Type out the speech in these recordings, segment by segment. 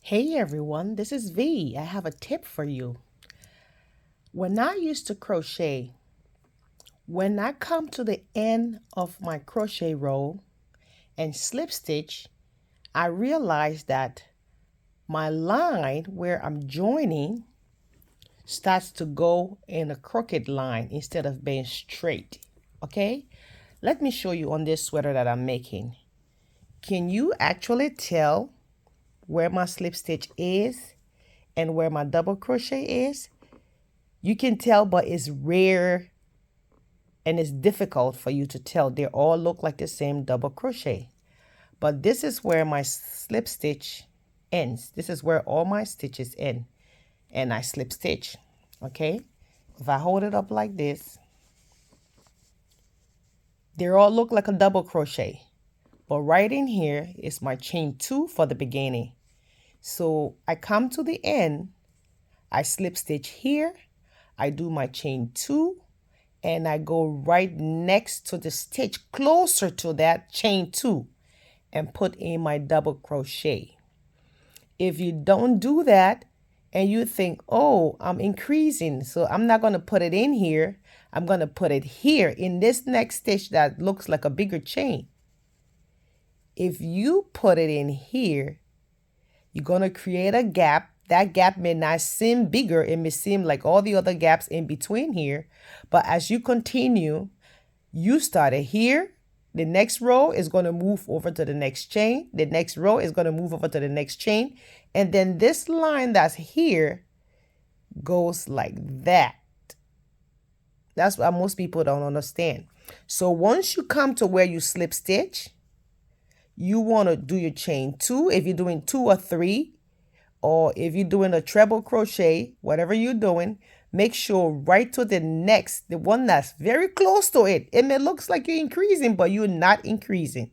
Hey everyone, this is V. I have a tip for you. When I used to crochet, when I come to the end of my crochet row and slip stitch, I realized that my line where I'm joining starts to go in a crooked line instead of being straight. Okay? Let me show you on this sweater that I'm making. Can you actually tell where my slip stitch is and where my double crochet is? You can tell, but it's rare and it's difficult for you to tell. They all look like the same double crochet. But this is where my slip stitch ends. This is where all my stitches end. And I slip stitch. Okay? If I hold it up like this, they all look like a double crochet. But right in here is my chain 2 for the beginning. So I come to the end, I slip stitch here, I do my chain 2, and I go right next to the stitch closer to that chain 2 and put in my double crochet. If you don't do that and you think, oh, I'm increasing, so I'm not going to put it in here, I'm going to put it here in this next stitch that looks like a bigger chain. If you put it in here, you're going to create a gap. That gap may not seem bigger. It may seem like all the other gaps in between here. But as you continue, you started here. The next row is going to move over to the next chain. The next row is going to move over to the next chain. And then this line that's here goes like that. That's what most people don't understand. So once you come to where you slip stitch, you want to do your chain 2 if you're doing 2 or 3, or if you're doing a treble crochet, whatever you're doing, make sure right to the next, the one that's very close to it. It may look like you're increasing, but you're not increasing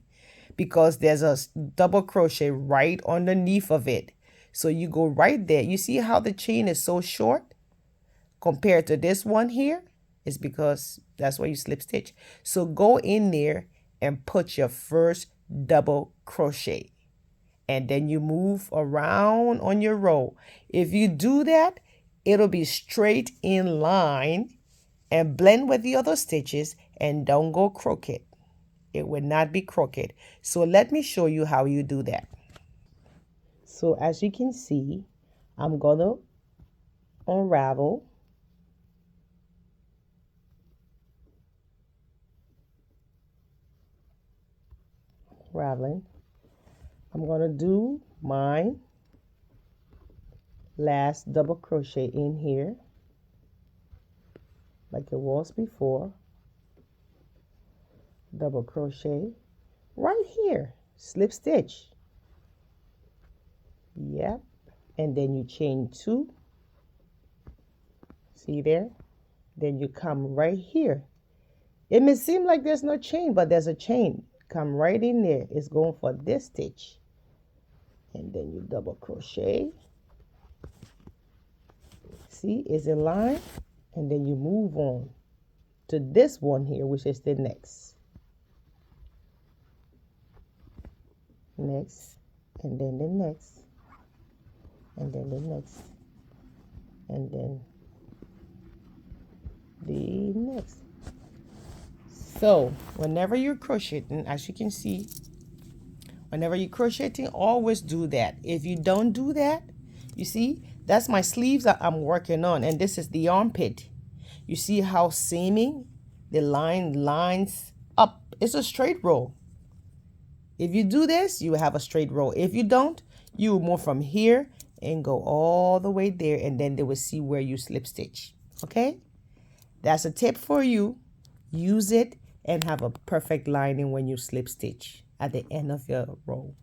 because there's a double crochet right underneath of it. So you go right there. You see how the chain is so short compared to this one here? It's because that's where you slip stitch. So go in there and put your first double crochet, and then you move around on your row. If you do that, it'll be straight in line and blend with the other stitches, and don't go crooked. It will not be crooked. So let me show you how you do that. So as you can see, I'm gonna unravel. Unraveling. I'm going to do my last double crochet in here like it was before. Double crochet right here, slip stitch. Yep. And then you chain 2. See there? Then you come right here. It may seem like there's no chain, but there's a chain. Come right in there. It's going for this stitch. And then you double crochet. See, it's in line. And then you move on to this one here, which is the next. Next. And then the next. And then the next. And then the next. So whenever you're crocheting, as you can see, whenever you're crocheting, always do that. If you don't do that, you see, that's my sleeves that I'm working on, and this is the armpit. You see how seaming the line lines up. It's a straight row. If you do this, you have a straight row. If you don't, you will move from here and go all the way there, and then they will see where you slip stitch. Okay? That's a tip for you. Use it and have a perfect lining when you slip stitch at the end of your row.